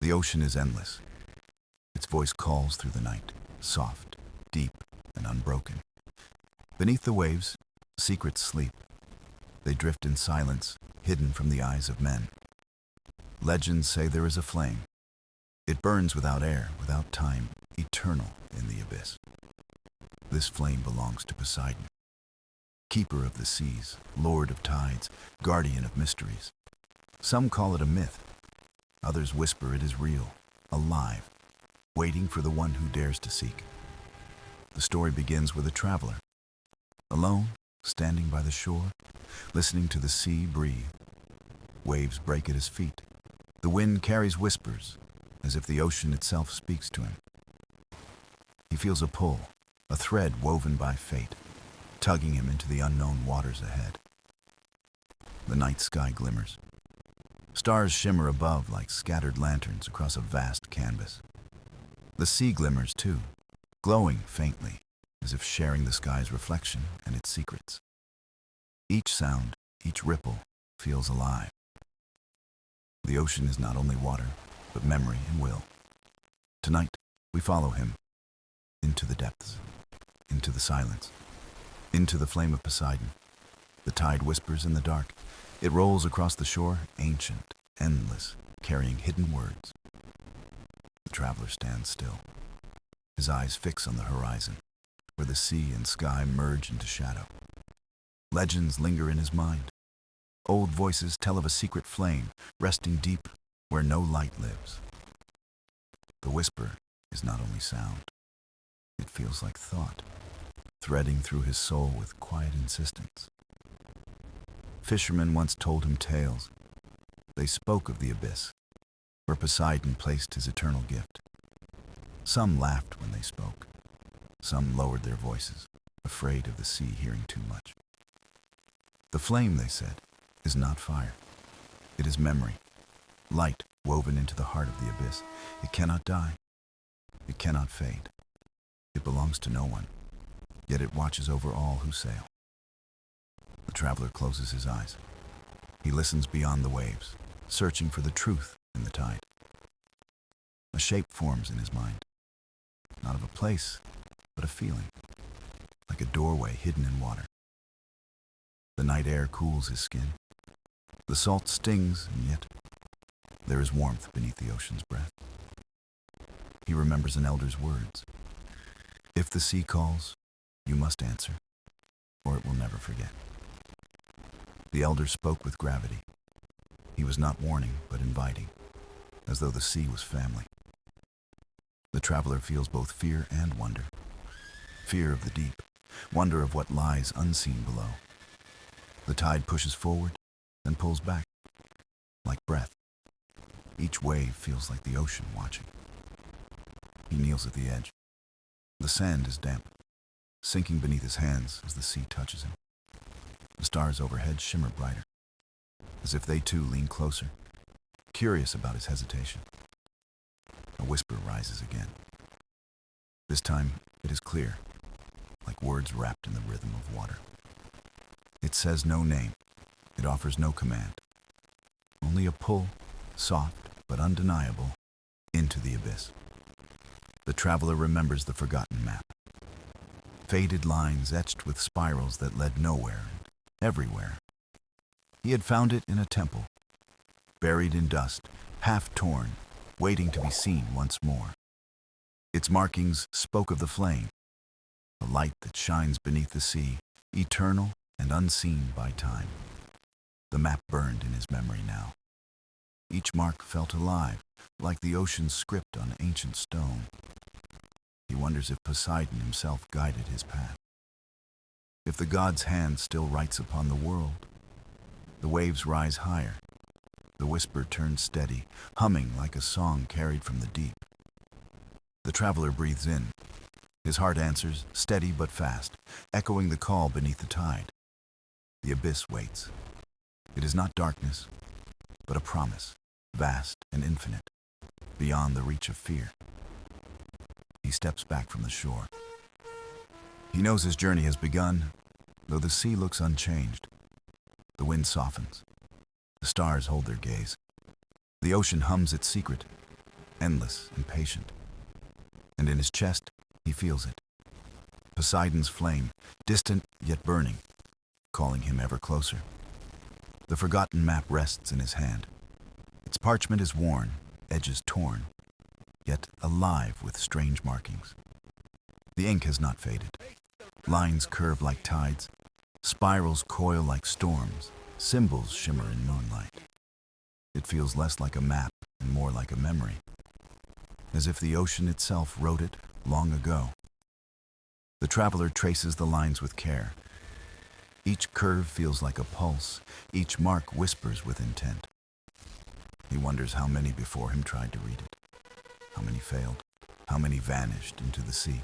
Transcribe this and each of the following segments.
The ocean is endless. Its voice calls through the night, soft, deep, and unbroken. Beneath the waves, secrets sleep. They drift in silence, hidden from the eyes of men. Legends say there is a flame. It burns without air, without time, eternal in the abyss. This flame belongs to Poseidon, keeper of the seas, lord of tides, guardian of mysteries. Some call it a myth. Others whisper it is real, alive, waiting for the one who dares to seek. The story begins with a traveler, alone, standing by the shore, listening to the sea breathe. Waves break at his feet. The wind carries whispers, as if the ocean itself speaks to him. He feels a pull, a thread woven by fate, tugging him into the unknown waters ahead. The night sky glimmers. Stars shimmer above like scattered lanterns across a vast canvas. The sea glimmers too, glowing faintly, as if sharing the sky's reflection and its secrets. Each sound, each ripple, feels alive. The ocean is not only water, but memory and will. Tonight, we follow him into the depths, into the silence, into the flame of Poseidon. The tide whispers in the dark. It rolls across the shore, ancient, endless, carrying hidden words. The traveler stands still, his eyes fix on the horizon, where the sea and sky merge into shadow. Legends linger in his mind. Old voices tell of a secret flame resting deep where no light lives. The whisper is not only sound, it feels like thought, threading through his soul with quiet insistence. Fishermen once told him tales. They spoke of the abyss, where Poseidon placed his eternal gift. Some laughed when they spoke. Some lowered their voices, afraid of the sea hearing too much. The flame, they said, is not fire. It is memory, light woven into the heart of the abyss. It cannot die. It cannot fade. It belongs to no one, yet it watches over all who sail. The traveler closes his eyes. He listens beyond the waves, searching for the truth in the tide. A shape forms in his mind, not of a place, but a feeling, like a doorway hidden in water. The night air cools his skin. The salt stings, and yet there is warmth beneath the ocean's breath. He remembers an elder's words. If the sea calls, you must answer, or it will never forget. The elder spoke with gravity. He was not warning, but inviting, as though the sea was family. The traveler feels both fear and wonder. Fear of the deep, wonder of what lies unseen below. The tide pushes forward, then pulls back, like breath. Each wave feels like the ocean watching. He kneels at the edge. The sand is damp, sinking beneath his hands as the sea touches him. The stars overhead shimmer brighter, as if they too lean closer, curious about his hesitation. A whisper rises again. This time it is clear, like words wrapped in the rhythm of water. It says no name. It offers no command. Only a pull, soft but undeniable, into the abyss. The traveler remembers the forgotten map. Faded lines etched with spirals that led nowhere and everywhere. He had found it in a temple, buried in dust, half torn, waiting to be seen once more. Its markings spoke of the flame, the light that shines beneath the sea, eternal and unseen by time. The map burned in his memory now. Each mark felt alive, like the ocean's script on ancient stone. He wonders if Poseidon himself guided his path. If the god's hand still writes upon the world. The waves rise higher. The whisper turns steady, humming like a song carried from the deep. The traveler breathes in. His heart answers, steady but fast, echoing the call beneath the tide. The abyss waits. It is not darkness, but a promise, vast and infinite, beyond the reach of fear. He steps back from the shore. He knows his journey has begun, though the sea looks unchanged. The wind softens. The stars hold their gaze. The ocean hums its secret. endless and patient. And in his chest, he feels it. Poseidon's flame, distant yet burning, calling him ever closer. The forgotten map rests in his hand. Its parchment is worn, edges torn, yet alive with strange markings. The ink has not faded. Lines curve like tides, spirals coil like storms, symbols shimmer in moonlight. It feels less like a map and more like a memory, as if the ocean itself wrote it long ago. The traveler traces the lines with care. Each curve feels like a pulse, each mark whispers with intent. He wonders how many before him tried to read it, how many failed, how many vanished into the sea.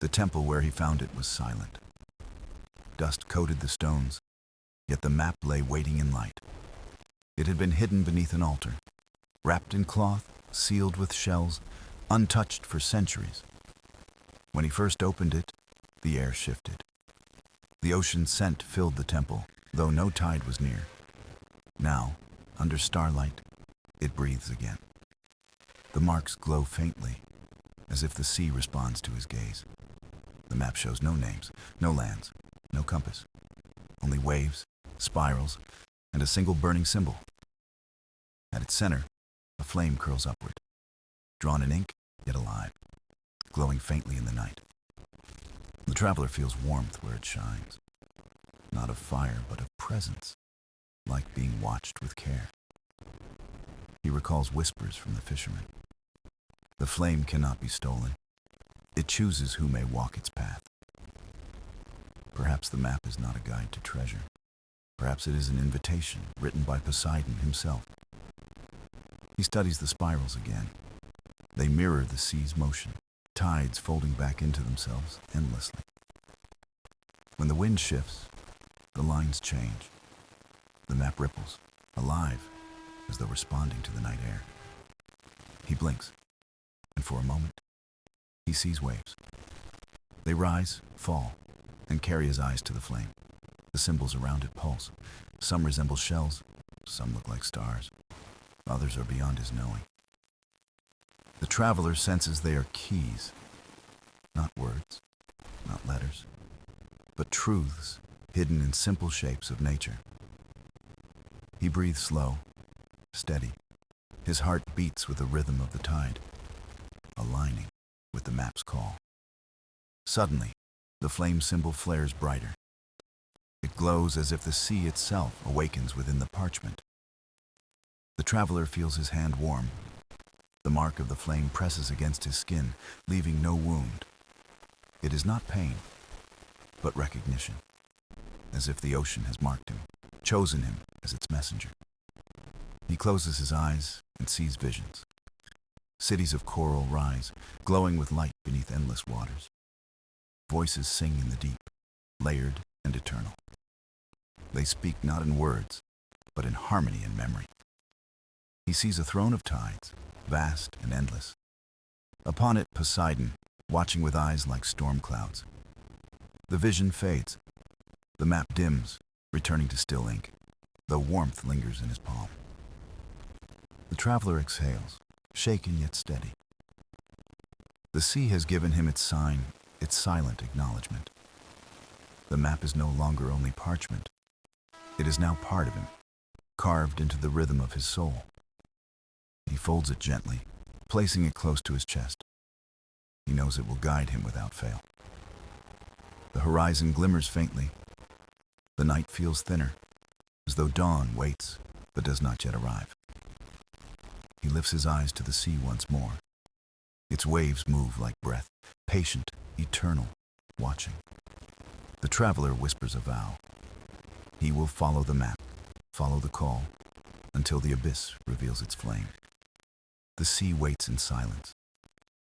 The temple where he found it was silent. Dust coated the stones, yet the map lay waiting in light. It had been hidden beneath an altar, wrapped in cloth, sealed with shells, untouched for centuries. When he first opened it, the air shifted. The ocean scent filled the temple, though no tide was near. Now, under starlight, it breathes again. The marks glow faintly, as if the sea responds to his gaze. The map shows no names, no lands, no compass. Only waves, spirals, and a single burning symbol. At its center, a flame curls upward, drawn in ink, yet alive, glowing faintly in the night. The traveler feels warmth where it shines, not of fire, but of presence, like being watched with care. He recalls whispers from the fishermen. The flame cannot be stolen. It chooses who may walk its path. Perhaps the map is not a guide to treasure. Perhaps it is an invitation written by Poseidon himself. He studies the spirals again. They mirror the sea's motion, tides folding back into themselves endlessly. When the wind shifts, the lines change. The map ripples, alive, as though responding to the night air. He blinks, and for a moment, he sees waves. They rise, fall, and carry his eyes to the flame. The symbols around it pulse. Some resemble shells, some look like stars. Others are beyond his knowing. The traveler senses they are keys, not words, not letters, but truths hidden in simple shapes of nature. He breathes slow, steady. His heart beats with the rhythm of the tide, aligning with the map's call. Suddenly, the flame symbol flares brighter. It glows as if the sea itself awakens within the parchment. The traveler feels his hand warm. The mark of the flame presses against his skin, leaving no wound. It is not pain, but recognition, as if the ocean has marked him, chosen him as its messenger. He closes his eyes and sees visions. Cities of coral rise, glowing with light beneath endless waters. Voices sing in the deep, layered and eternal. They speak not in words, but in harmony and memory. He sees a throne of tides, vast and endless. Upon it, Poseidon, watching with eyes like storm clouds. The vision fades. The map dims, returning to still ink, though warmth lingers in his palm. The traveler exhales, shaken yet steady. The sea has given him its sign, its silent acknowledgement. The map is no longer only parchment. It is now part of him, carved into the rhythm of his soul. He folds it gently, placing it close to his chest. He knows it will guide him without fail. The horizon glimmers faintly. The night feels thinner, as though dawn waits but does not yet arrive. He lifts his eyes to the sea once more. Its waves move like breath, patient, eternal, watching. The traveler whispers a vow. He will follow the map, follow the call, until the abyss reveals its flame. The sea waits in silence.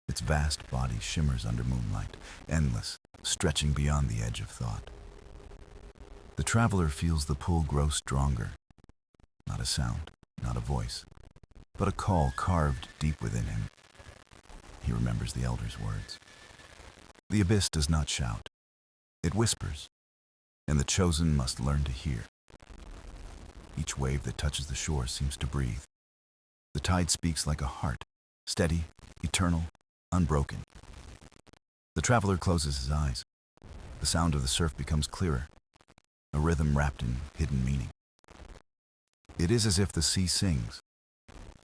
Its vast body shimmers under moonlight, endless, stretching beyond the edge of thought. The traveler feels the pull grow stronger. Not a sound, not a voice, but a call carved deep within him. He remembers the elder's words. The abyss does not shout. It whispers, and the chosen must learn to hear. Each wave that touches the shore seems to breathe. The tide speaks like a heart, steady, eternal, unbroken. The traveler closes his eyes. The sound of the surf becomes clearer, a rhythm wrapped in hidden meaning. It is as if the sea sings,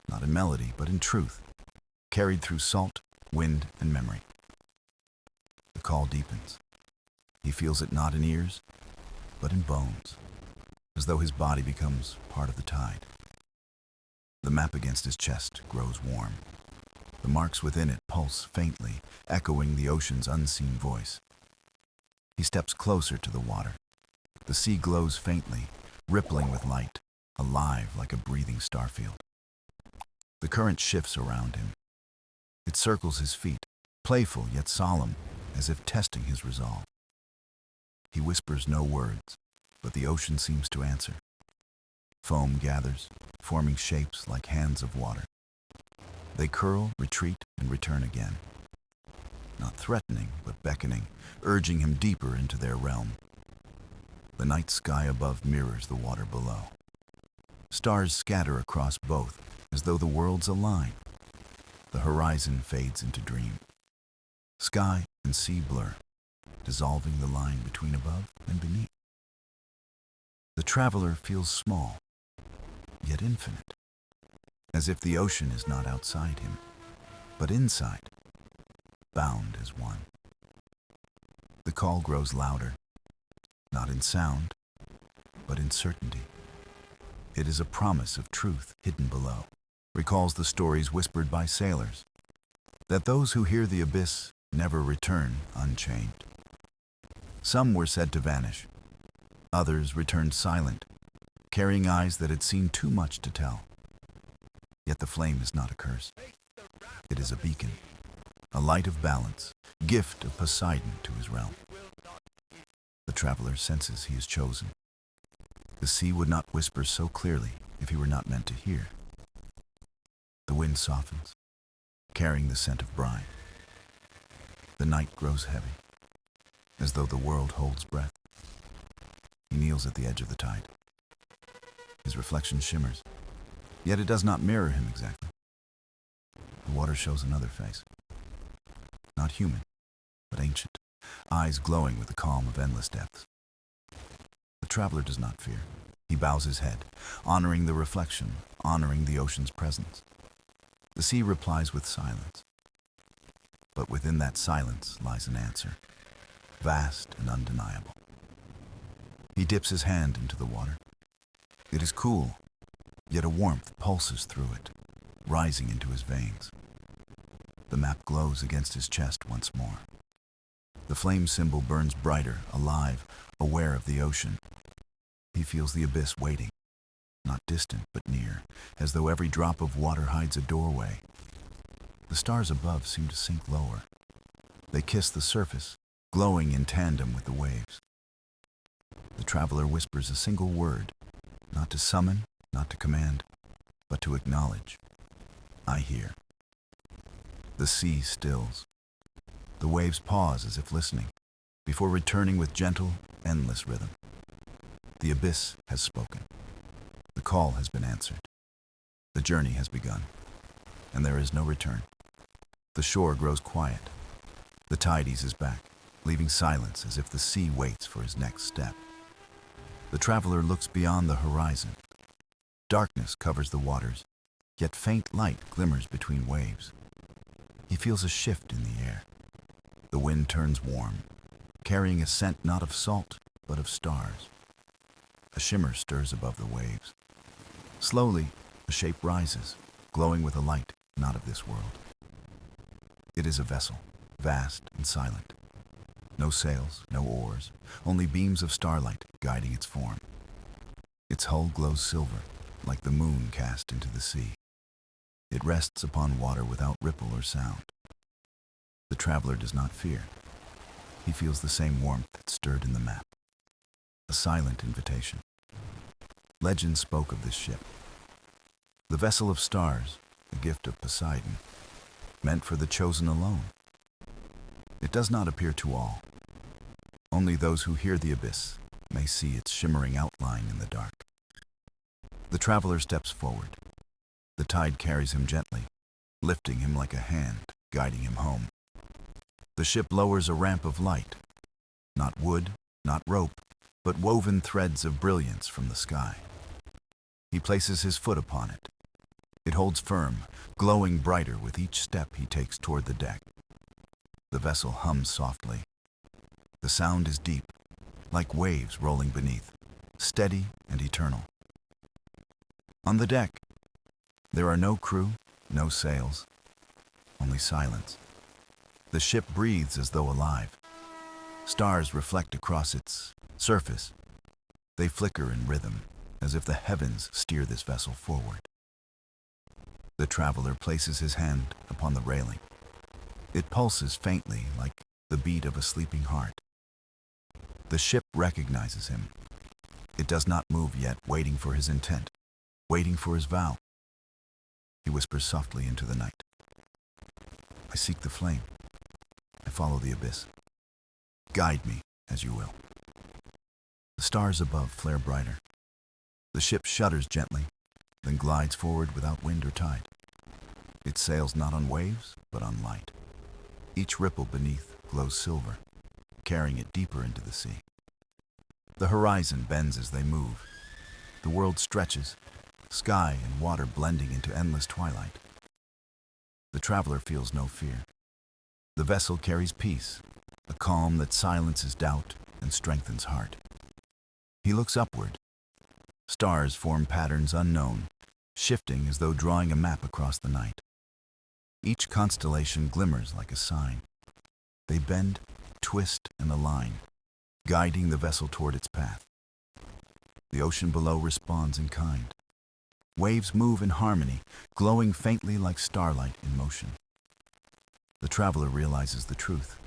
not in melody, but in truth, carried through salt, wind, and memory. The call deepens. He feels it not in ears, but in bones, as though his body becomes part of the tide. The map against his chest grows warm. The marks within it pulse faintly, echoing the ocean's unseen voice. He steps closer to the water. The sea glows faintly, rippling with light, alive like a breathing starfield. The current shifts around him. It circles his feet, playful yet solemn, as if testing his resolve. He whispers no words, but the ocean seems to answer. Foam gathers, forming shapes like hands of water. They curl, retreat, and return again. Not threatening, but beckoning, urging him deeper into their realm. The night sky above mirrors the water below. Stars scatter across both, as though the worlds align. The horizon fades into dream. Sky and sea blur, dissolving the line between above and beneath. The traveler feels small, yet infinite, as if the ocean is not outside him, but inside, bound as one. The call grows louder, not in sound, but in certainty. It is a promise of truth hidden below, recalls the stories whispered by sailors, that those who hear the abyss never return unchained. Some were said to vanish. Others returned silent, carrying eyes that had seen too much to tell. Yet the flame is not a curse. It is a beacon, a light of balance, gift of Poseidon to his realm. The traveler senses he is chosen. The sea would not whisper so clearly if he were not meant to hear. The wind softens, carrying the scent of brine. The night grows heavy, as though the world holds breath. He kneels at the edge of the tide. His reflection shimmers, yet it does not mirror him exactly. The water shows another face. Not human, but ancient, eyes glowing with the calm of endless depths. The traveler does not fear. He bows his head, honoring the reflection, honoring the ocean's presence. The sea replies with silence. But within that silence lies an answer, vast and undeniable. He dips his hand into the water. It is cool, yet a warmth pulses through it, rising into his veins. The map glows against his chest once more. The flame symbol burns brighter, alive, aware of the ocean. He feels the abyss waiting, not distant but near, as though every drop of water hides a doorway. The stars above seem to sink lower. They kiss the surface, glowing in tandem with the waves. The traveler whispers a single word, not to summon, not to command, but to acknowledge. I hear. The sea stills. The waves pause as if listening, before returning with gentle, endless rhythm. The abyss has spoken. The call has been answered. The journey has begun, and there is no return. The shore grows quiet. The tide eases back, leaving silence as if the sea waits for his next step. The traveler looks beyond the horizon. Darkness covers the waters, yet faint light glimmers between waves. He feels a shift in the air. The wind turns warm, carrying a scent not of salt, but of stars. A shimmer stirs above the waves. Slowly, a shape rises, glowing with a light not of this world. It is a vessel, vast and silent. No sails, no oars, only beams of starlight guiding its form. Its hull glows silver, like the moon cast into the sea. It rests upon water without ripple or sound. The traveler does not fear. He feels the same warmth that stirred in the map. A silent invitation. Legend spoke of this ship. The vessel of stars, a gift of Poseidon, meant for the chosen alone. It does not appear to all. Only those who hear the abyss may see its shimmering outline in the dark. The traveler steps forward. The tide carries him gently, lifting him like a hand, guiding him home. The ship lowers a ramp of light, not wood, not rope, but woven threads of brilliance from the sky. He places his foot upon it. It holds firm, glowing brighter with each step he takes toward the deck. The vessel hums softly. The sound is deep, like waves rolling beneath, steady and eternal. On the deck, there are no crew, no sails, only silence. The ship breathes as though alive. Stars reflect across its surface. They flicker in rhythm, as if the heavens steer this vessel forward. The traveler places his hand upon the railing. It pulses faintly like the beat of a sleeping heart. The ship recognizes him. It does not move yet, waiting for his intent, waiting for his vow. He whispers softly into the night. I seek the flame. I follow the abyss. Guide me as you will. The stars above flare brighter. The ship shudders gently, then glides forward without wind or tide. It sails not on waves, but on light. Each ripple beneath glows silver, carrying it deeper into the sea. The horizon bends as they move. The world stretches, sky and water blending into endless twilight. The traveler feels no fear. The vessel carries peace, a calm that silences doubt and strengthens heart. He looks upward. Stars form patterns unknown, shifting as though drawing a map across the night. Each constellation glimmers like a sign. They bend, twist, and align, guiding the vessel toward its path. The ocean below responds in kind. Waves move in harmony, glowing faintly like starlight in motion. The traveler realizes the truth.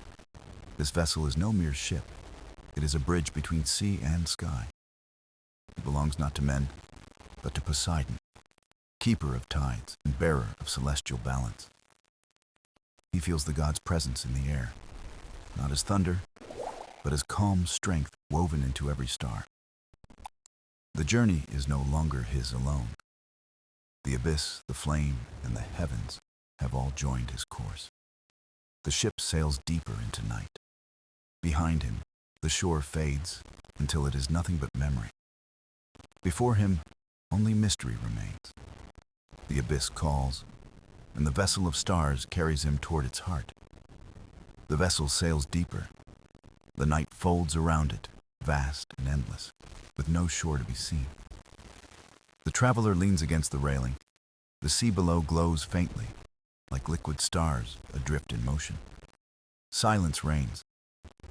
This vessel is no mere ship. It is a bridge between sea and sky. It belongs not to men, but to Poseidon, keeper of tides and bearer of celestial balance. He feels the god's presence in the air, not as thunder, but as calm strength woven into every star. The journey is no longer his alone. The abyss, the flame, and the heavens have all joined his course. The ship sails deeper into night. Behind him, the shore fades until it is nothing but memory. Before him, only mystery remains. The abyss calls, and the vessel of stars carries him toward its heart. The vessel sails deeper. The night folds around it, vast and endless, with no shore to be seen. The traveler leans against the railing. The sea below glows faintly, like liquid stars adrift in motion. Silence reigns,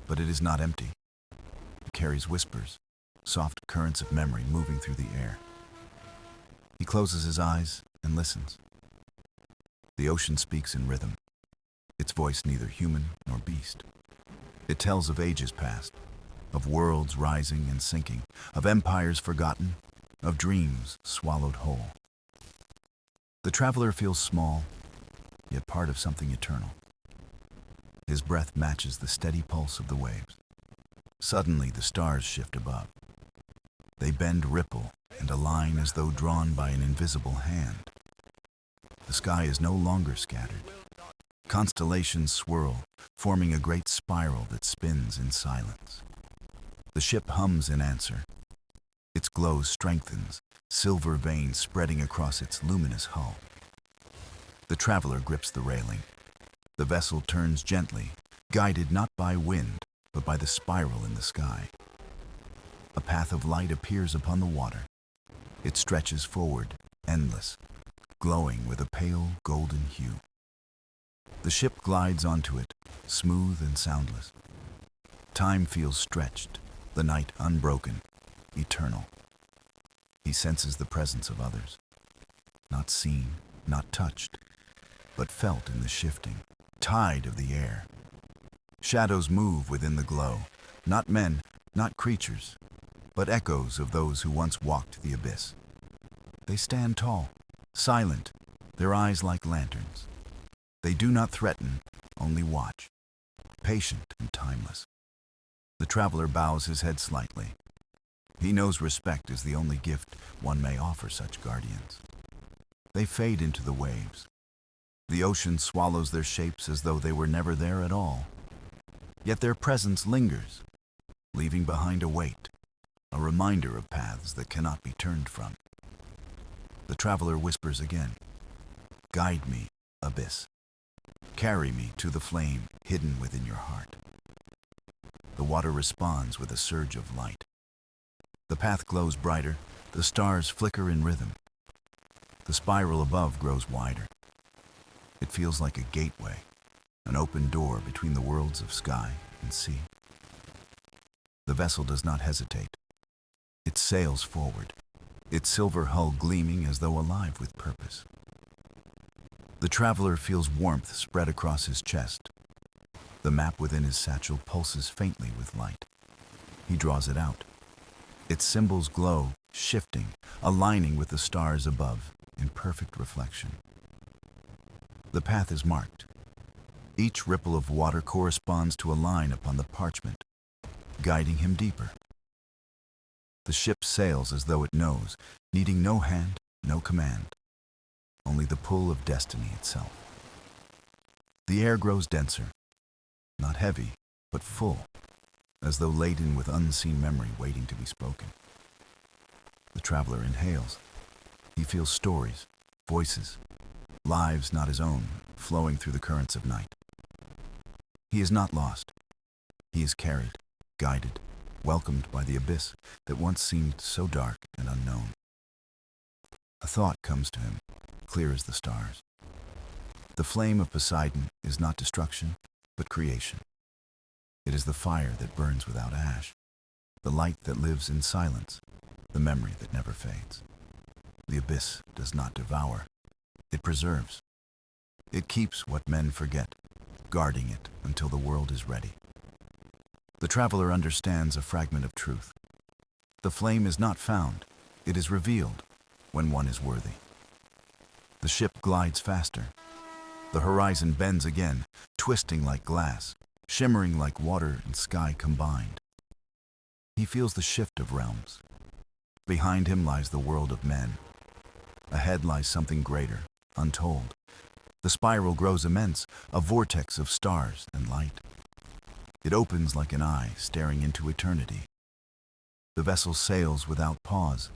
but it is not empty. It carries whispers, soft currents of memory moving through the air. He closes his eyes and listens. The ocean speaks in rhythm, its voice neither human nor beast. It tells of ages past, of worlds rising and sinking, of empires forgotten, of dreams swallowed whole. The traveler feels small, yet part of something eternal. His breath matches the steady pulse of the waves. Suddenly, the stars shift above. They bend, ripple, and align as though drawn by an invisible hand. The sky is no longer scattered. Constellations swirl, forming a great spiral that spins in silence. The ship hums in answer. Its glow strengthens, silver veins spreading across its luminous hull. The traveler grips the railing. The vessel turns gently, guided not by wind, but by the spiral in the sky. A path of light appears upon the water. It stretches forward, endless, glowing with a pale golden hue. The ship glides onto it, smooth and soundless. Time feels stretched, the night unbroken, eternal. He senses the presence of others, not seen, not touched, but felt in the shifting tide of the air. Shadows move within the glow, not men, not creatures, but echoes of those who once walked the abyss. They stand tall, silent, their eyes like lanterns. They do not threaten, only watch, patient and timeless. The traveler bows his head slightly. He knows respect is the only gift one may offer such guardians. They fade into the waves. The ocean swallows their shapes as though they were never there at all. Yet their presence lingers, leaving behind a weight, a reminder of paths that cannot be turned from. The traveler whispers again, "Guide me, abyss. Carry me to the flame hidden within your heart." The water responds with a surge of light. The path glows brighter, the stars flicker in rhythm. The spiral above grows wider. It feels like a gateway, an open door between the worlds of sky and sea. The vessel does not hesitate. It sails forward, its silver hull gleaming as though alive with purpose. The traveler feels warmth spread across his chest. The map within his satchel pulses faintly with light. He draws it out. Its symbols glow, shifting, aligning with the stars above in perfect reflection. The path is marked. Each ripple of water corresponds to a line upon the parchment, guiding him deeper. The ship sails as though it knows, needing no hand, no command, only the pull of destiny itself. The air grows denser, not heavy, but full, as though laden with unseen memory waiting to be spoken. The traveler inhales. He feels stories, voices, lives not his own, flowing through the currents of night. He is not lost. He is carried, guided, welcomed by the abyss that once seemed so dark and unknown. A thought comes to him, clear as the stars. The flame of Poseidon is not destruction, but creation. It is the fire that burns without ash, the light that lives in silence, the memory that never fades. The abyss does not devour, it preserves. It keeps what men forget, guarding it until the world is ready. The traveler understands a fragment of truth. The flame is not found, it is revealed when one is worthy. The ship glides faster. The horizon bends again, twisting like glass, shimmering like water and sky combined. He feels the shift of realms. Behind him lies the world of men. Ahead lies something greater, untold. The spiral grows immense, a vortex of stars and light. It opens like an eye staring into eternity. The vessel sails without pause.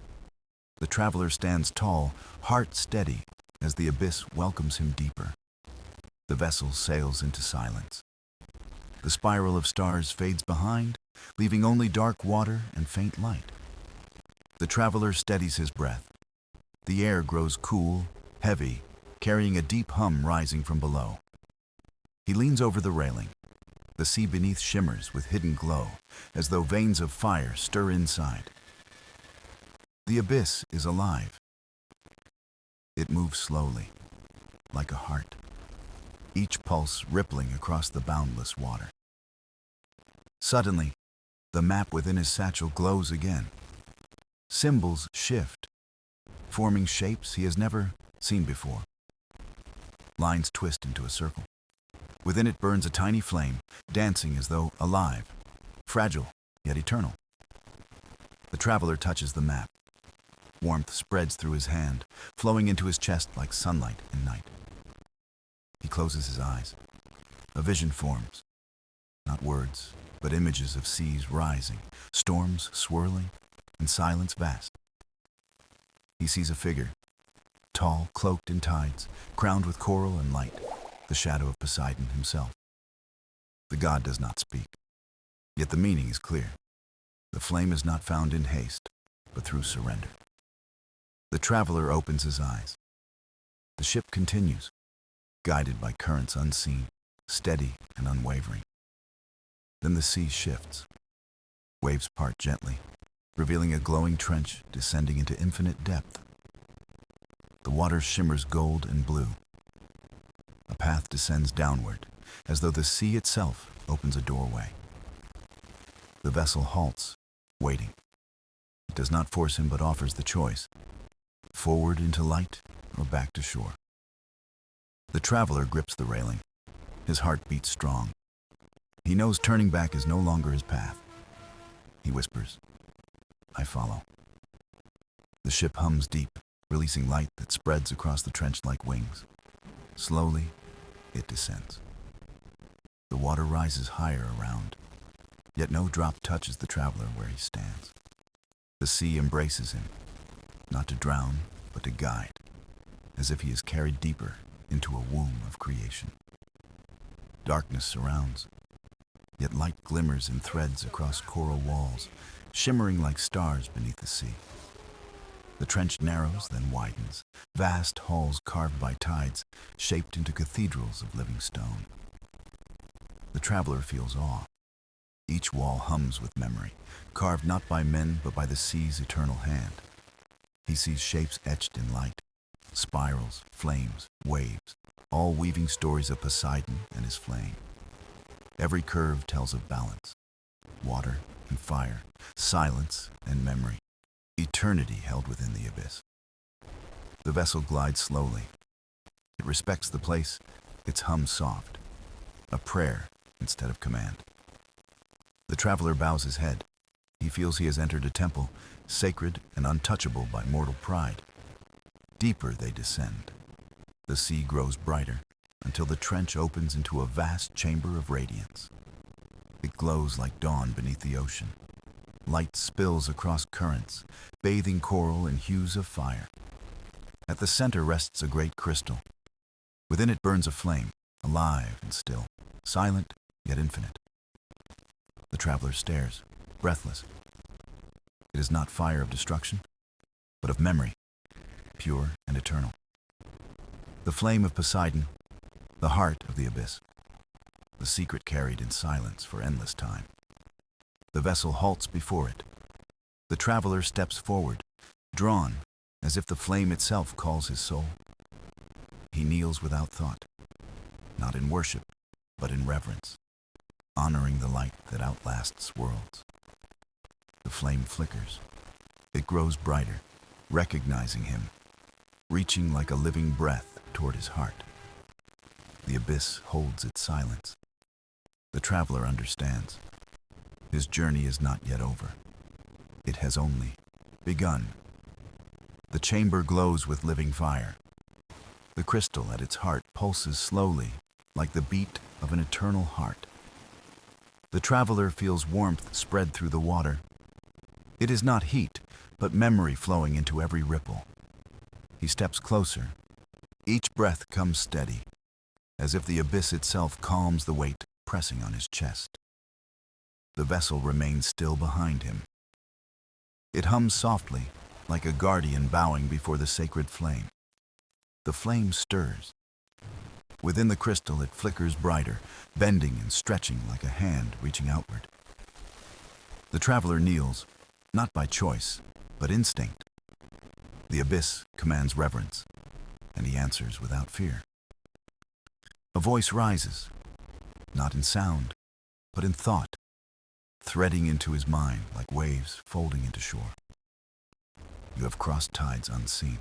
The traveler stands tall, heart steady, as the abyss welcomes him deeper. The vessel sails into silence. The spiral of stars fades behind, leaving only dark water and faint light. The traveler steadies his breath. The air grows cool, heavy, carrying a deep hum rising from below. He leans over the railing. The sea beneath shimmers with hidden glow, as though veins of fire stir inside. The abyss is alive. It moves slowly, like a heart, each pulse rippling across the boundless water. Suddenly, the map within his satchel glows again. Symbols shift, forming shapes he has never seen before. Lines twist into a circle. Within it burns a tiny flame, dancing as though alive, fragile, yet eternal. The traveler touches the map. Warmth spreads through his hand, flowing into his chest like sunlight in night. He closes his eyes. A vision forms. Not words, but images of seas rising, storms swirling, and silence vast. He sees a figure, tall, cloaked in tides, crowned with coral and light, the shadow of Poseidon himself. The god does not speak, yet the meaning is clear. The flame is not found in haste, but through surrender. The traveler opens his eyes. The ship continues, guided by currents unseen, steady and unwavering. Then the sea shifts. Waves part gently, revealing a glowing trench descending into infinite depth. The water shimmers gold and blue. A path descends downward, as though the sea itself opens a doorway. The vessel halts, waiting. It does not force him but offers the choice, forward into light or back to shore. The traveler grips the railing. His heart beats strong. He knows turning back is no longer his path. He whispers, "I follow." The ship hums deep, releasing light that spreads across the trench like wings. Slowly, it descends. The water rises higher around, yet no drop touches the traveler where he stands. The sea embraces him, not to drown, but to guide, as if he is carried deeper into a womb of creation. Darkness surrounds, yet light glimmers in threads across coral walls, shimmering like stars beneath the sea. The trench narrows, then widens, vast halls carved by tides, shaped into cathedrals of living stone. The traveler feels awe. Each wall hums with memory, carved not by men but by the sea's eternal hand. He sees shapes etched in light, spirals, flames, waves, all weaving stories of Poseidon and his flame. Every curve tells of balance, water and fire, silence and memory, eternity held within the abyss. The vessel glides slowly. It respects the place, its hum soft, a prayer instead of command. The traveler bows his head. He feels he has entered a temple, sacred and untouchable by mortal pride. Deeper they descend. The sea grows brighter until the trench opens into a vast chamber of radiance. It glows like dawn beneath the ocean. Light spills across currents, bathing coral in hues of fire. At the center rests a great crystal. Within it burns a flame, alive and still, silent yet infinite. The traveler stares, breathless. It is not fire of destruction, but of memory, pure and eternal. The flame of Poseidon, the heart of the abyss, the secret carried in silence for endless time. The vessel halts before it. The traveler steps forward, drawn as if the flame itself calls his soul. He kneels without thought, not in worship, but in reverence, honoring the light that outlasts worlds. The flame flickers. It grows brighter, recognizing him, reaching like a living breath toward his heart. The abyss holds its silence. The traveler understands. His journey is not yet over. It has only begun. The chamber glows with living fire. The crystal at its heart pulses slowly, like the beat of an eternal heart. The traveler feels warmth spread through the water. It is not heat, but memory flowing into every ripple. He steps closer. Each breath comes steady, as if the abyss itself calms the weight pressing on his chest. The vessel remains still behind him. It hums softly, like a guardian bowing before the sacred flame. The flame stirs. Within the crystal it flickers brighter, bending and stretching like a hand reaching outward. The traveler kneels, not by choice, but instinct. The abyss commands reverence, and he answers without fear. A voice rises, not in sound, but in thought, threading into his mind like waves folding into shore. You have crossed tides unseen.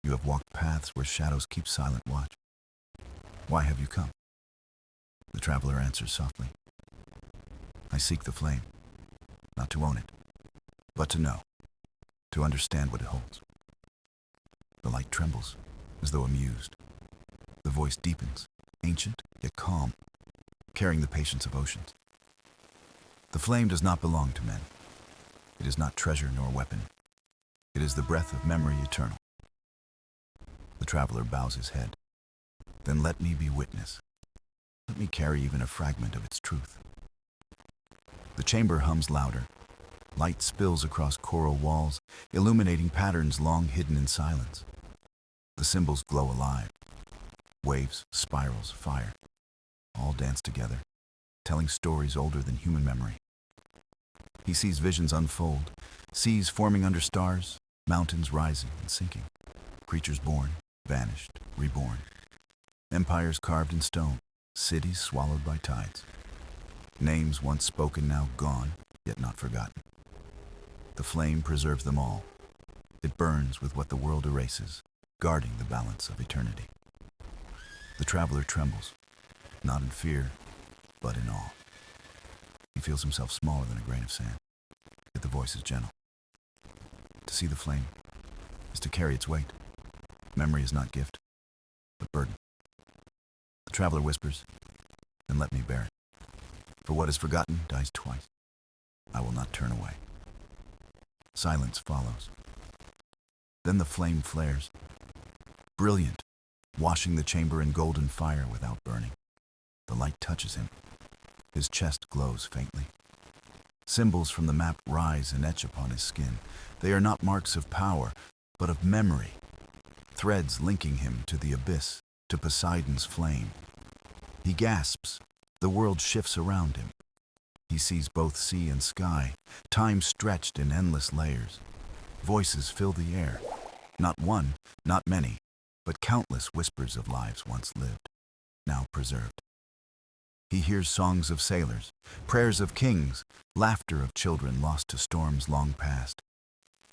You have walked paths where shadows keep silent watch. Why have you come? The traveler answers softly. I seek the flame, not to own it, but to know, to understand what it holds. The light trembles, as though amused. The voice deepens, ancient yet calm, carrying the patience of oceans. The flame does not belong to men. It is not treasure nor weapon. It is the breath of memory eternal. The traveler bows his head. Then let me be witness. Let me carry even a fragment of its truth. The chamber hums louder. Light spills across coral walls, illuminating patterns long hidden in silence. The symbols glow alive. Waves, spirals, fire, all dance together, telling stories older than human memory. He sees visions unfold, seas forming under stars, mountains rising and sinking, creatures born, vanished, reborn, empires carved in stone, cities swallowed by tides, names once spoken now gone, yet not forgotten. The flame preserves them all. It burns with what the world erases, guarding the balance of eternity. The traveler trembles, not in fear, but in awe. He feels himself smaller than a grain of sand, yet the voice is gentle. To see the flame is to carry its weight. Memory is not gift, but burden. Traveler whispers, "Then let me bear it. For what is forgotten dies twice. I will not turn away." Silence follows. Then the flame flares, brilliant, washing the chamber in golden fire without burning. The light touches him. His chest glows faintly. Symbols from the map rise and etch upon his skin. They are not marks of power, but of memory. Threads linking him to the abyss, to Poseidon's flame. He gasps. The world shifts around him. He sees both sea and sky, time stretched in endless layers. Voices fill the air. Not one, not many, but countless whispers of lives once lived, now preserved. He hears songs of sailors, prayers of kings, laughter of children lost to storms long past.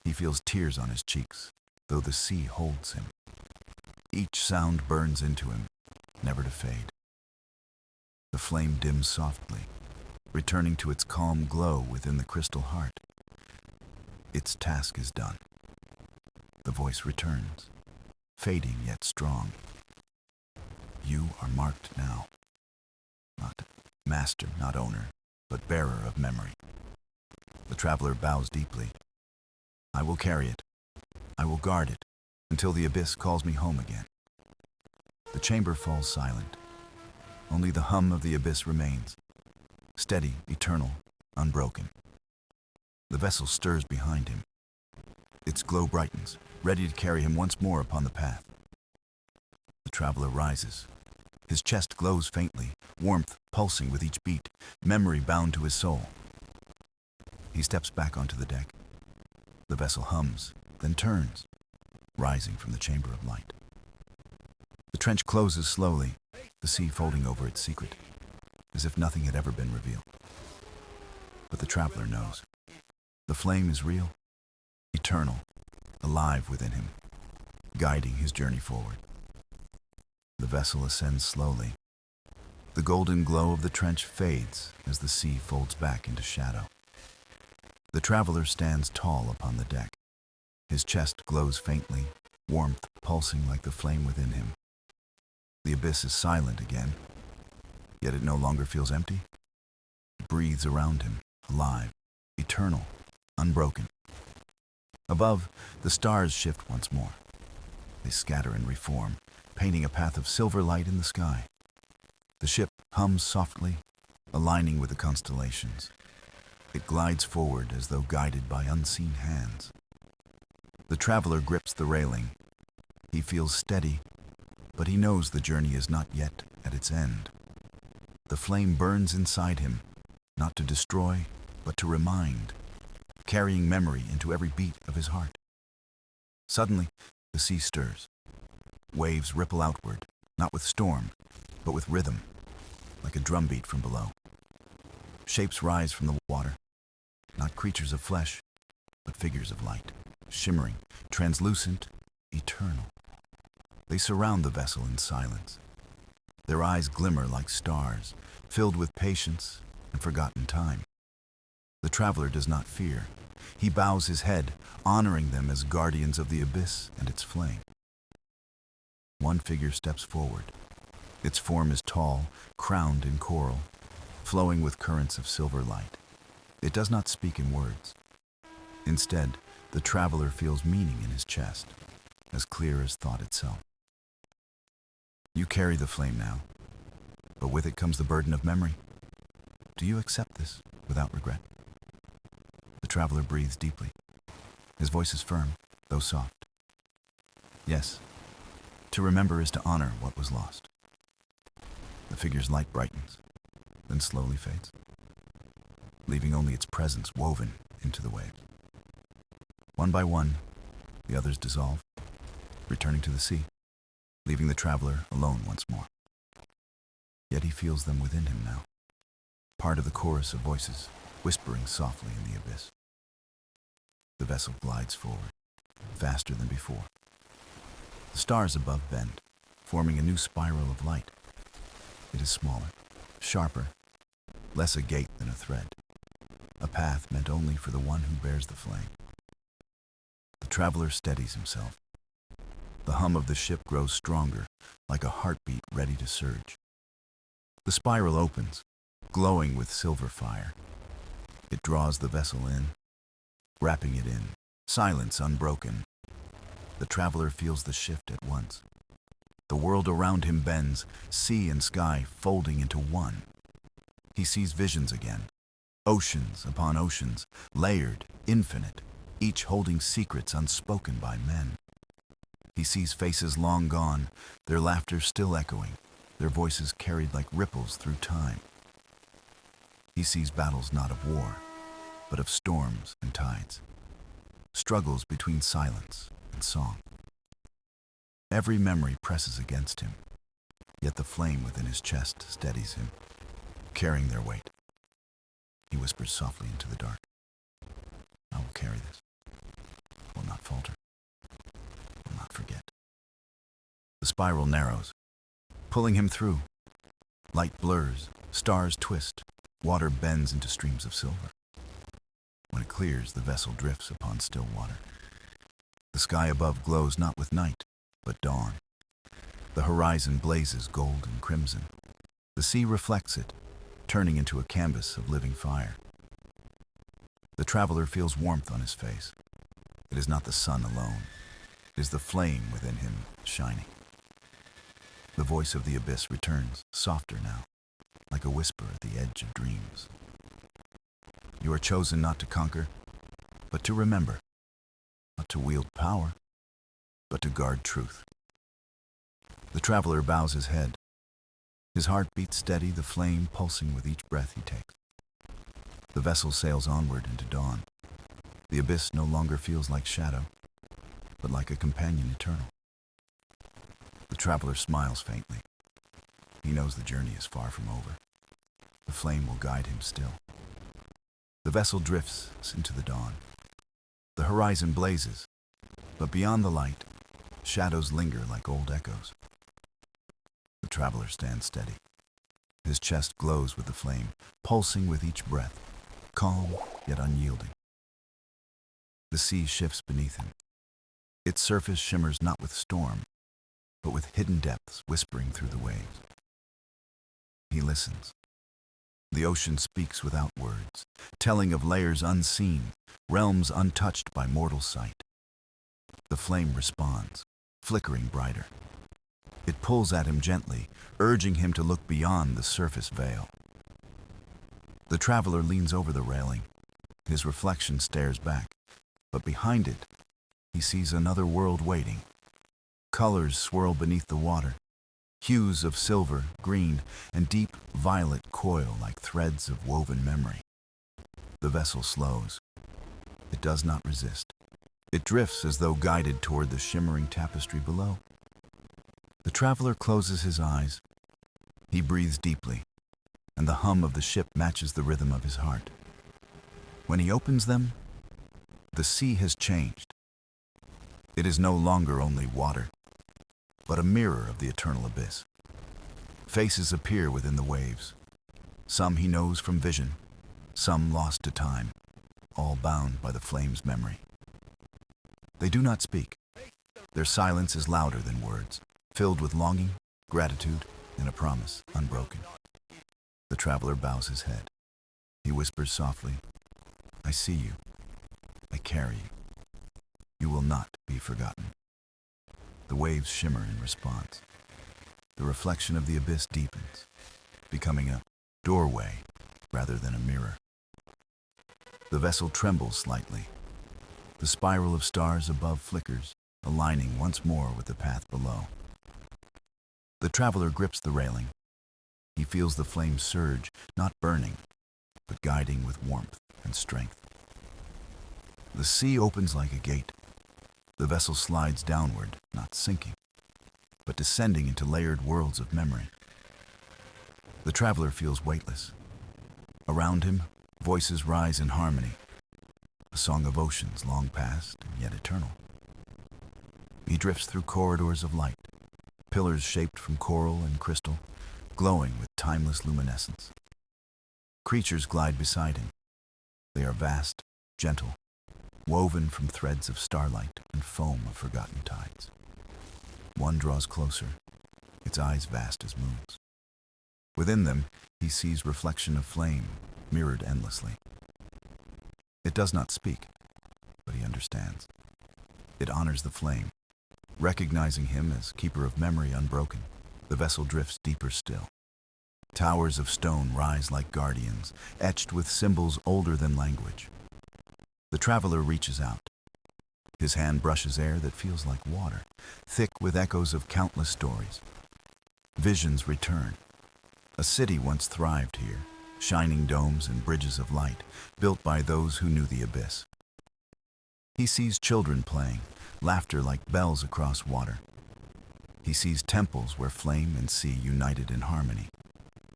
He feels tears on his cheeks, though the sea holds him. Each sound burns into him, never to fade. The flame dims softly, returning to its calm glow within the crystal heart. Its task is done. The voice returns, fading yet strong. You are marked now. Not master, not owner, but bearer of memory. The traveler bows deeply. I will carry it. I will guard it until the abyss calls me home again. The chamber falls silent. Only the hum of the abyss remains, steady, eternal, unbroken. The vessel stirs behind him. Its glow brightens, ready to carry him once more upon the path. The traveler rises. His chest glows faintly, warmth pulsing with each beat, memory bound to his soul. He steps back onto the deck. The vessel hums, then turns, rising from the chamber of light. The trench closes slowly, the sea folding over its secret, as if nothing had ever been revealed. But the traveler knows. The flame is real, eternal, alive within him, guiding his journey forward. The vessel ascends slowly. The golden glow of the trench fades as the sea folds back into shadow. The traveler stands tall upon the deck. His chest glows faintly, warmth pulsing like the flame within him. The abyss is silent again, yet it no longer feels empty. It breathes around him, alive, eternal, unbroken. Above, the stars shift once more. They scatter and reform, painting a path of silver light in the sky. The ship hums softly, aligning with the constellations. It glides forward as though guided by unseen hands. The traveler grips the railing. He feels steady, but he knows the journey is not yet at its end. The flame burns inside him, not to destroy, but to remind, carrying memory into every beat of his heart. Suddenly, the sea stirs. Waves ripple outward, not with storm, but with rhythm, like a drumbeat from below. Shapes rise from the water, not creatures of flesh, but figures of light, shimmering, translucent, eternal. They surround the vessel in silence. Their eyes glimmer like stars, filled with patience and forgotten time. The traveler does not fear. He bows his head, honoring them as guardians of the abyss and its flame. One figure steps forward. Its form is tall, crowned in coral, flowing with currents of silver light. It does not speak in words. Instead, the traveler feels meaning in his chest, as clear as thought itself. You carry the flame now, but with it comes the burden of memory. Do you accept this without regret? The traveler breathes deeply. His voice is firm, though soft. Yes, to remember is to honor what was lost. The figure's light brightens, then slowly fades, leaving only its presence woven into the waves. One by one, the others dissolve, returning to the sea, leaving the traveler alone once more. Yet he feels them within him now, part of the chorus of voices whispering softly in the abyss. The vessel glides forward, faster than before. The stars above bend, forming a new spiral of light. It is smaller, sharper, less a gate than a thread, a path meant only for the one who bears the flame. The traveler steadies himself. The hum of the ship grows stronger, like a heartbeat ready to surge. The spiral opens, glowing with silver fire. It draws the vessel in, wrapping it in, silence unbroken. The traveler feels the shift at once. The world around him bends, sea and sky folding into one. He sees visions again, oceans upon oceans, layered, infinite, each holding secrets unspoken by men. He sees faces long gone, their laughter still echoing, their voices carried like ripples through time. He sees battles not of war, but of storms and tides, struggles between silence and song. Every memory presses against him, yet the flame within his chest steadies him, carrying their weight. He whispers softly into the dark, "I will carry this, will not falter, will not forget." The spiral narrows, pulling him through. Light blurs, stars twist, water bends into streams of silver. When it clears, the vessel drifts upon still water. The sky above glows not with night, but dawn. The horizon blazes gold and crimson. The sea reflects it, turning into a canvas of living fire. The traveler feels warmth on his face. It is not the sun alone. It is the flame within him shining. The voice of the abyss returns, softer now, like a whisper at the edge of dreams. You are chosen not to conquer, but to remember, not to wield power, but to guard truth. The traveler bows his head. His heart beats steady, the flame pulsing with each breath he takes. The vessel sails onward into dawn. The abyss no longer feels like shadow, but like a companion eternal. The traveler smiles faintly. He knows the journey is far from over. The flame will guide him still. The vessel drifts into the dawn. The horizon blazes, but beyond the light, shadows linger like old echoes. The traveler stands steady. His chest glows with the flame, pulsing with each breath, calm yet unyielding. The sea shifts beneath him. Its surface shimmers not with storm, but with hidden depths whispering through the waves. He listens. The ocean speaks without words, telling of layers unseen, realms untouched by mortal sight. The flame responds, flickering brighter. It pulls at him gently, urging him to look beyond the surface veil. The traveler leans over the railing. His reflection stares back, but behind it, he sees another world waiting. Colors swirl beneath the water. Hues of silver, green, and deep violet coil like threads of woven memory. The vessel slows. It does not resist. It drifts as though guided toward the shimmering tapestry below. The traveler closes his eyes. He breathes deeply, and the hum of the ship matches the rhythm of his heart. When he opens them, the sea has changed. It is no longer only water, but a mirror of the eternal abyss. Faces appear within the waves. Some he knows from vision, some lost to time, all bound by the flame's memory. They do not speak. Their silence is louder than words, filled with longing, gratitude, and a promise unbroken. The traveler bows his head. He whispers softly, "I see you. I carry you. You will not be forgotten." The waves shimmer in response. The reflection of the abyss deepens, becoming a doorway rather than a mirror. The vessel trembles slightly. The spiral of stars above flickers, aligning once more with the path below. The traveler grips the railing. He feels the flame surge, not burning, but guiding with warmth and strength. The sea opens like a gate. The vessel slides downward, not sinking, but descending into layered worlds of memory. The traveler feels weightless. Around him, voices rise in harmony, a song of oceans long past and yet eternal. He drifts through corridors of light, pillars shaped from coral and crystal, glowing with timeless luminescence. Creatures glide beside him. They are vast, gentle, woven from threads of starlight and foam of forgotten tides. One draws closer, its eyes vast as moons. Within them, he sees reflection of flame, mirrored endlessly. It does not speak, but he understands. It honors the flame, recognizing him as keeper of memory unbroken. The vessel drifts deeper still. Towers of stone rise like guardians, etched with symbols older than language. The traveler reaches out. His hand brushes air that feels like water, thick with echoes of countless stories. Visions return. A city once thrived here, shining domes and bridges of light, built by those who knew the abyss. He sees children playing, laughter like bells across water. He sees temples where flame and sea united in harmony.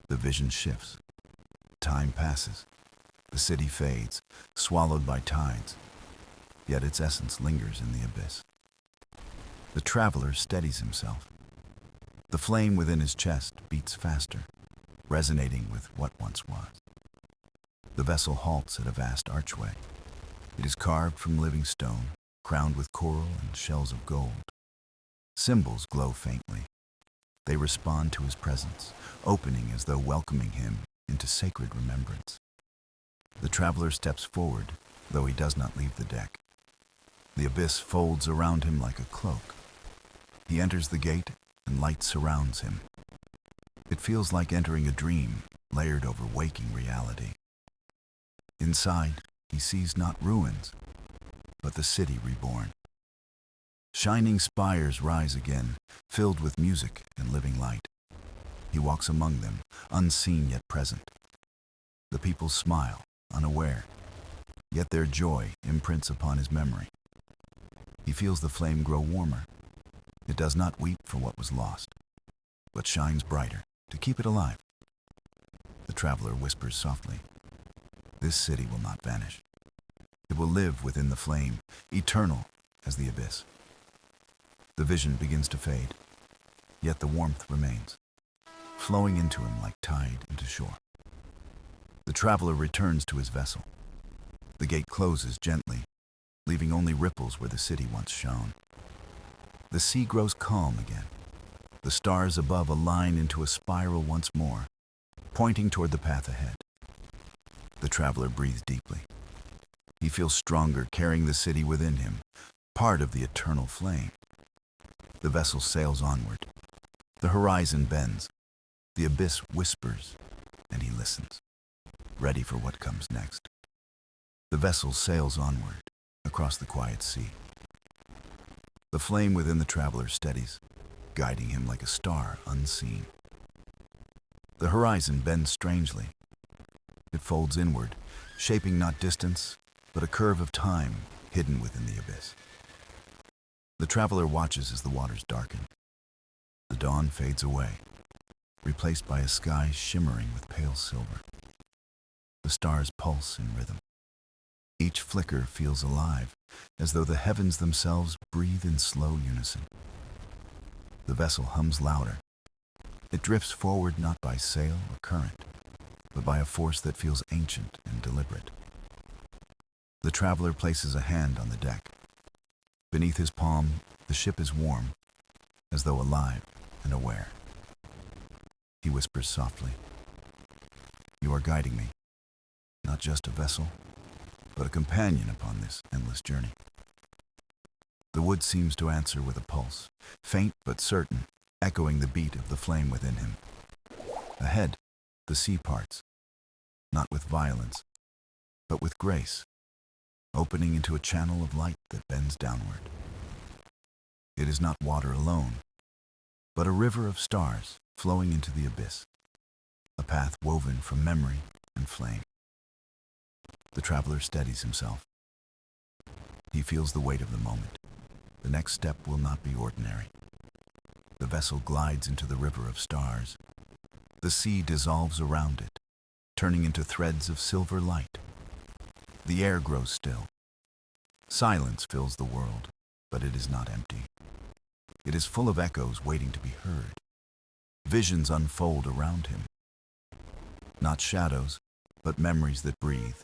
The vision shifts. Time passes. The city fades, swallowed by tides. Yet its essence lingers in the abyss. The traveler steadies himself. The flame within his chest beats faster, resonating with what once was. The vessel halts at a vast archway. It is carved from living stone, crowned with coral and shells of gold. Symbols glow faintly. They respond to his presence, opening as though welcoming him into sacred remembrance. The traveler steps forward, though he does not leave the deck. The abyss folds around him like a cloak. He enters the gate, and light surrounds him. It feels like entering a dream, layered over waking reality. Inside, he sees not ruins, but the city reborn. Shining spires rise again, filled with music and living light. He walks among them, unseen yet present. The people smile, unaware, yet their joy imprints upon his memory. He feels the flame grow warmer. It does not weep for what was lost, but shines brighter to keep it alive. The traveler whispers softly, "This city will not vanish. It will live within the flame, eternal as the abyss." The vision begins to fade, yet the warmth remains, flowing into him like tide into shore. The traveler returns to his vessel. The gate closes gently, leaving only ripples where the city once shone. The sea grows calm again. The stars above align into a spiral once more, pointing toward the path ahead. The traveler breathes deeply. He feels stronger, carrying the city within him, part of the eternal flame. The vessel sails onward. The horizon bends. The abyss whispers, and he listens, ready for what comes next. The vessel sails onward, across the quiet sea. The flame within the traveler steadies, guiding him like a star unseen. The horizon bends strangely. It folds inward, shaping not distance, but a curve of time hidden within the abyss. The traveler watches as the waters darken. The dawn fades away, replaced by a sky shimmering with pale silver. The stars pulse in rhythm. Each flicker feels alive, as though the heavens themselves breathe in slow unison. The vessel hums louder. It drifts forward not by sail or current, but by a force that feels ancient and deliberate. The traveler places a hand on the deck. Beneath his palm, the ship is warm, as though alive and aware. He whispers softly, "You are guiding me, not just a vessel, but a companion upon this endless journey." The wood seems to answer with a pulse, faint but certain, echoing the beat of the flame within him. Ahead, the sea parts, not with violence, but with grace, opening into a channel of light that bends downward. It is not water alone, but a river of stars flowing into the abyss, a path woven from memory and flame. The traveler steadies himself. He feels the weight of the moment. The next step will not be ordinary. The vessel glides into the river of stars. The sea dissolves around it, turning into threads of silver light. The air grows still. Silence fills the world, but it is not empty. It is full of echoes waiting to be heard. Visions unfold around him. Not shadows, but memories that breathe,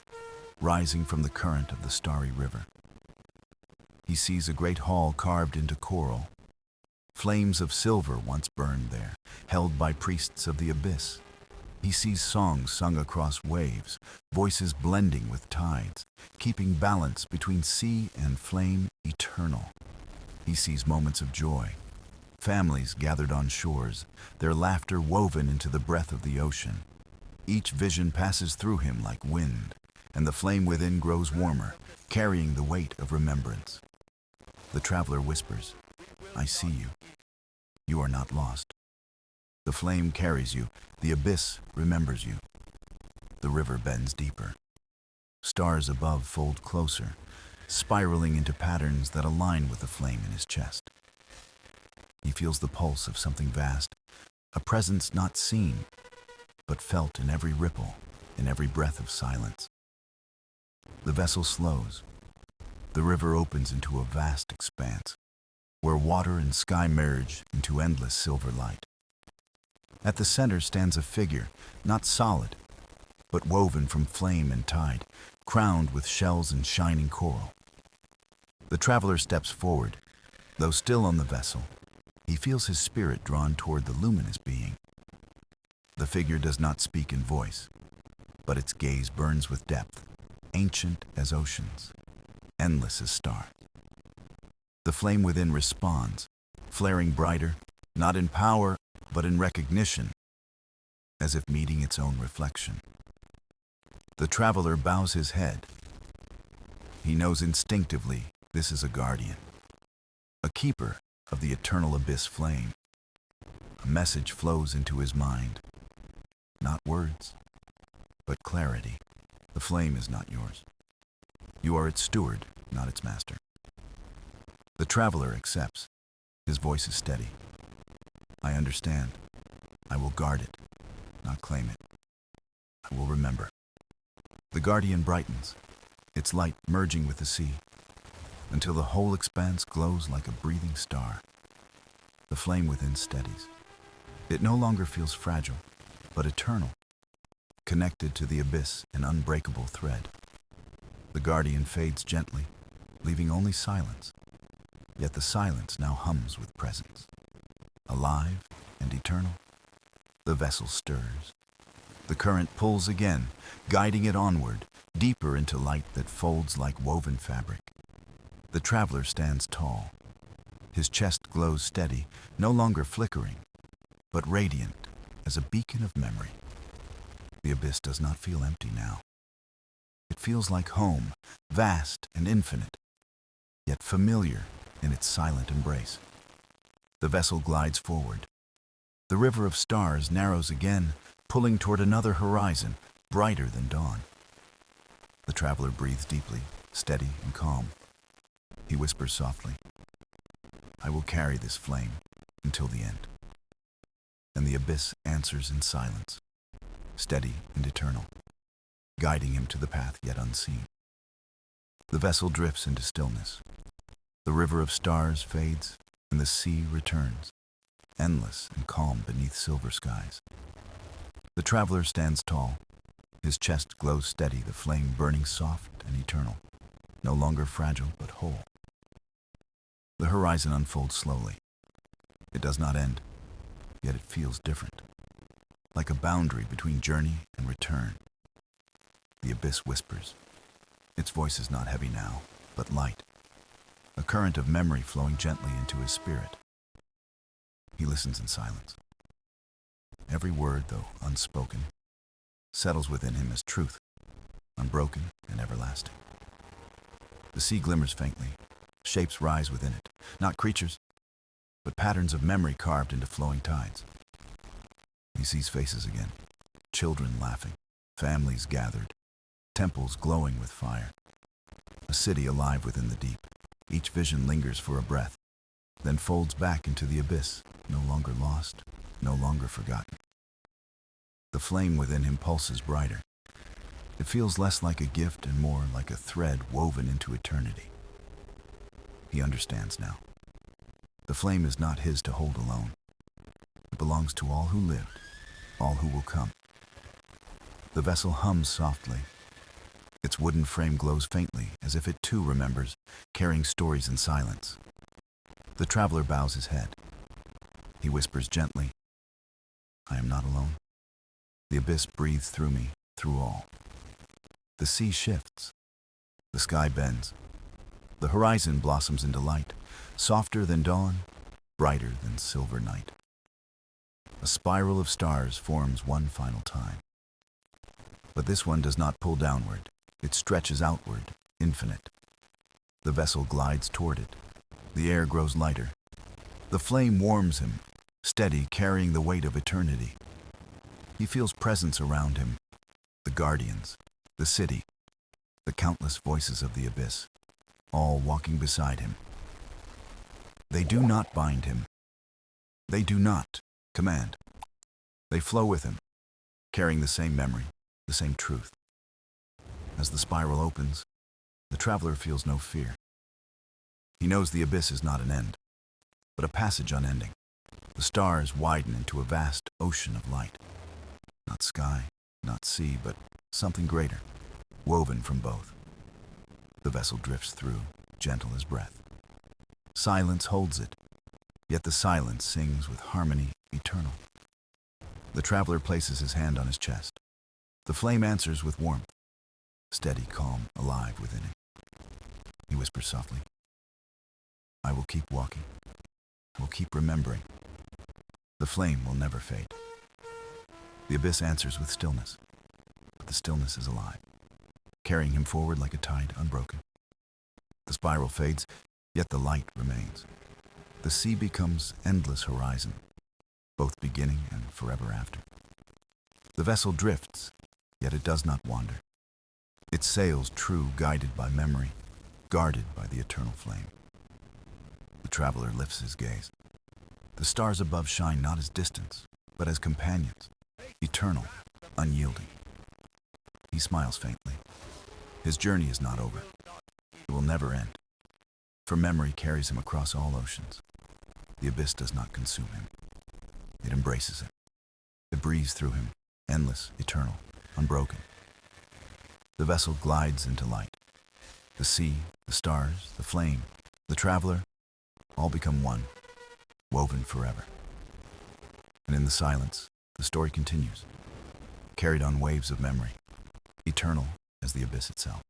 rising from the current of the starry river. He sees a great hall carved into coral. Flames of silver once burned there, held by priests of the abyss. He sees songs sung across waves, voices blending with tides, keeping balance between sea and flame eternal. He sees moments of joy, families gathered on shores, their laughter woven into the breath of the ocean. Each vision passes through him like wind, and the flame within grows warmer, carrying the weight of remembrance. The traveler whispers, "I see you. You are not lost." The flame carries you, the abyss remembers you. The river bends deeper. Stars above fold closer, spiraling into patterns that align with the flame in his chest. He feels the pulse of something vast, a presence not seen, but felt in every ripple, in every breath of silence. The vessel slows. The river opens into a vast expanse, where water and sky merge into endless silver light. At the center stands a figure, not solid, but woven from flame and tide, crowned with shells and shining coral. The traveler steps forward. Though still on the vessel, he feels his spirit drawn toward the luminous being. The figure does not speak in voice, but its gaze burns with depth, ancient as oceans, endless as stars. The flame within responds, flaring brighter, not in power, but in recognition, as if meeting its own reflection. The traveler bows his head. He knows instinctively this is a guardian, a keeper of the eternal abyss flame. A message flows into his mind, not words, but clarity. The flame is not yours. You are its steward, not its master. The traveler accepts. His voice is steady. "I understand. I will guard it, not claim it. I will remember." The guardian brightens, its light merging with the sea, until the whole expanse glows like a breathing star. The flame within steadies. It no longer feels fragile, but eternal, connected to the abyss, an unbreakable thread. The guardian fades gently, leaving only silence. Yet the silence now hums with presence. Alive and eternal, the vessel stirs. The current pulls again, guiding it onward, deeper into light that folds like woven fabric. The traveler stands tall. His chest glows steady, no longer flickering, but radiant as a beacon of memory. The abyss does not feel empty now. It feels like home, vast and infinite, yet familiar in its silent embrace. The vessel glides forward. The river of stars narrows again, pulling toward another horizon, brighter than dawn. The traveler breathes deeply, steady and calm. He whispers softly, "I will carry this flame until the end." And the abyss answers in silence, steady and eternal, guiding him to the path yet unseen. The vessel drifts into stillness. The river of stars fades, and the sea returns, endless and calm beneath silver skies. The traveler stands tall. His chest glows steady, the flame burning soft and eternal, no longer fragile but whole. The horizon unfolds slowly. It does not end, yet it feels different, like a boundary between journey and return. The abyss whispers. Its voice is not heavy now, but light, a current of memory flowing gently into his spirit. He listens in silence. Every word, though unspoken, settles within him as truth, unbroken and everlasting. The sea glimmers faintly. Shapes rise within it, not creatures, but patterns of memory carved into flowing tides. He sees faces again, children laughing, families gathered, temples glowing with fire. A city alive within the deep. Each vision lingers for a breath, then folds back into the abyss, no longer lost, no longer forgotten. The flame within him pulses brighter. It feels less like a gift and more like a thread woven into eternity. He understands now. The flame is not his to hold alone. It belongs to all who lived, all who will come. The vessel hums softly. Its wooden frame glows faintly, as if it too remembers, carrying stories in silence. The traveler bows his head. He whispers gently, "I am not alone. The abyss breathes through me, through all. The sea shifts. The sky bends. The horizon blossoms into light, softer than dawn, brighter than silver night. A spiral of stars forms one final time. But this one does not pull downward. It stretches outward, infinite. The vessel glides toward it. The air grows lighter. The flame warms him, steady, carrying the weight of eternity. He feels presence around him, the guardians, the city, the countless voices of the abyss, all walking beside him. They do not bind him. They do not command. They flow with him, carrying the same memory, the same truth. As the spiral opens, the traveler feels no fear. He knows the abyss is not an end, but a passage unending. The stars widen into a vast ocean of light. Not sky, not sea, but something greater, woven from both. The vessel drifts through, gentle as breath. Silence holds it, yet the silence sings with harmony eternal. The traveler places his hand on his chest. The flame answers with warmth, steady, calm, alive within him. He whispers softly, "I will keep walking. I will keep remembering. The flame will never fade." The abyss answers with stillness, but the stillness is alive, carrying him forward like a tide unbroken. The spiral fades, yet the light remains. The sea becomes endless horizon, both beginning and forever after. The vessel drifts, yet it does not wander. It sails true, guided by memory, guarded by the eternal flame. The traveler lifts his gaze. The stars above shine not as distance, but as companions, eternal, unyielding. He smiles faintly. His journey is not over. It will never end. For memory carries him across all oceans. The abyss does not consume him. It embraces him. It breathes through him, endless, eternal, unbroken. The vessel glides into light. The sea, the stars, the flame, the traveler, all become one, woven forever. And in the silence, the story continues, carried on waves of memory, eternal as the abyss itself.